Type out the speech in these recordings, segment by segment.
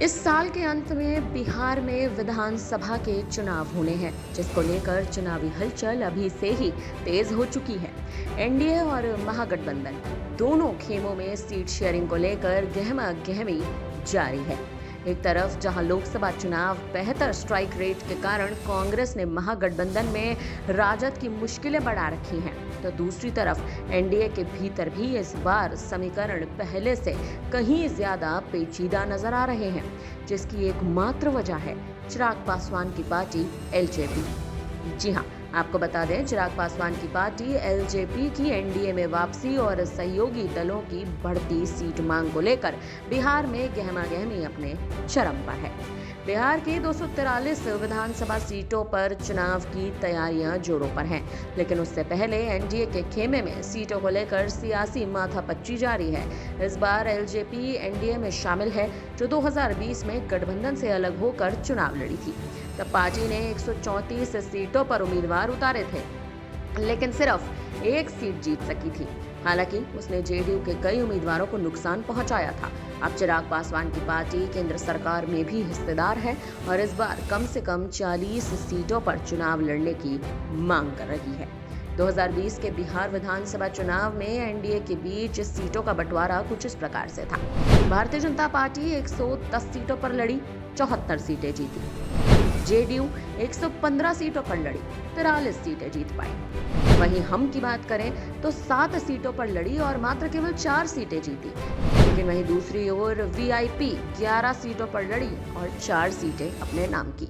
इस साल के अंत में बिहार में विधानसभा के चुनाव होने हैं, जिसको लेकर चुनावी हलचल अभी से ही तेज हो चुकी है। एनडीए और महागठबंधन दोनों खेमों में सीट शेयरिंग को लेकर गहमा गहमी जारी है। एक तरफ जहां लोकसभा चुनाव बेहतर स्ट्राइक रेट के कारण कांग्रेस ने महागठबंधन में राजद की मुश्किलें बढ़ा रखी हैं, तो दूसरी तरफ एनडीए के भीतर भी इस बार समीकरण पहले से कहीं ज्यादा पेचीदा नजर आ रहे हैं, जिसकी एकमात्र वजह है चिराग पासवान की पार्टी एलजेपी। जी हाँ, आपको बता दें, चिराग पासवान की पार्टी एलजेपी की एनडीए में वापसी और सहयोगी दलों की बढ़ती सीट मांग को लेकर बिहार में गहमागहमी अपने चरम पर है। बिहार की 243 विधानसभा सीटों पर चुनाव की तैयारियां जोरों पर हैं, लेकिन उससे पहले एनडीए के खेमे में सीटों को लेकर सियासी माथापच्ची जारी है। इस बार एलजेपी एनडीए में शामिल है, जो 2020 में गठबंधन से अलग होकर चुनाव लड़ी थी। तब पार्टी ने 134 सीटों पर उम्मीदवार उतारे थे, लेकिन सिर्फ एक सीट जीत सकी थी। हालांकि उसने जेडीयू के कई उम्मीदवारों को नुकसान पहुंचाया था। अब चिराग पासवान की पार्टी केंद्र सरकार में भी हिस्सेदार है और इस बार कम से कम 40 सीटों पर चुनाव लड़ने की मांग कर रही है। 2020 के बिहार विधानसभा चुनाव में एनडीए के बीच सीटों का बंटवारा कुछ इस प्रकार से था। भारतीय जनता पार्टी 110 सीटों पर लड़ी, 74 सीटें जीती। जेडीयू 115 सीटों पर लड़ी, 43 सीटें जीत पाई। वहीं हम की बात करें तो 7 सीटों पर लड़ी और मात्र केवल 4 सीटें जीती। लेकिन वहीं दूसरी ओर वीआईपी 11 सीटों पर लड़ी और 4 सीटें अपने नाम की।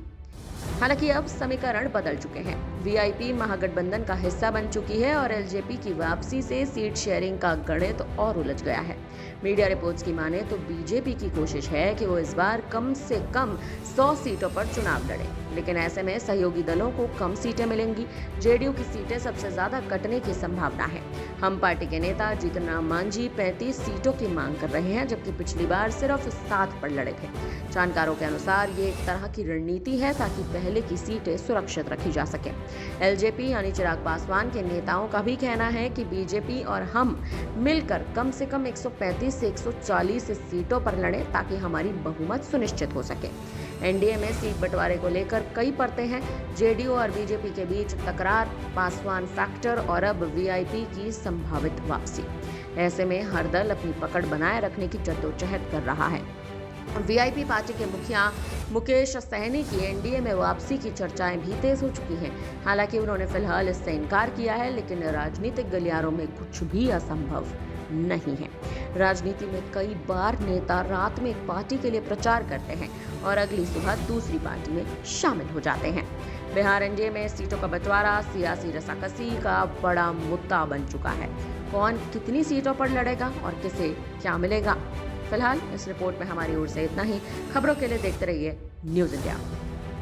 हालांकि अब समीकरण बदल चुके हैं। वीआईपी महागठबंधन का हिस्सा बन चुकी है और एलजेपी की वापसी से सीट शेयरिंग का गणित और उलझ गया है। मीडिया रिपोर्ट्स की माने तो बीजेपी की कोशिश है कि वो इस बार कम से कम 100 सीटों पर चुनाव लड़े, लेकिन ऐसे में सहयोगी दलों को कम सीटें मिलेंगी। जेडीयू की सीटें सबसे ज्यादा कटने की संभावना है। हम पार्टी के नेता जीतन राम मांझी 35 सीटों की मांग कर रहे हैं, जबकि पिछली बार सिर्फ 7 पर लड़े थे। जानकारों के अनुसार ये एक तरह की रणनीति है ताकि पहले की सीटें सुरक्षित रखी जा सके। एलजेपी यानी चिराग पासवान के नेताओं का भी कहना है कि बीजेपी और हम मिलकर कम से कम 135 से 140 सीटों पर लड़े ताकि हमारी बहुमत सुनिश्चित हो सके। एनडीए में सीट बंटवारे को लेकर कई परतें हैं। जेडीयू और बीजेपी के बीच तकरार, पासवान फैक्टर और अब वीआईपी की संभावित वापसी। ऐसे में हर दल अपनी पकड़ बनाए रखने की जद्दोजहद कर रहा है। वीआईपी पार्टी के मुखिया मुकेश सहनी की एनडीए में वापसी की चर्चाएं भी तेज हो चुकी हैं। हालांकि उन्होंने फिलहाल इससे इनकार किया है, लेकिन राजनीतिक गलियारों में कुछ भी असंभव नहीं है। राजनीति में कई बार नेता रात में एक पार्टी के लिए प्रचार करते हैं और अगली सुबह दूसरी पार्टी में शामिल हो जाते हैं। बिहार एनडीए में सीटों का बंटवारा सियासी रसाकसी का बड़ा मुद्दा बन चुका है। कौन कितनी सीटों पर लड़ेगा और किसे क्या मिलेगा? फिलहाल इस रिपोर्ट में हमारी ओर से इतना ही। खबरों के लिए देखते रहिए न्यूज़ इंडिया।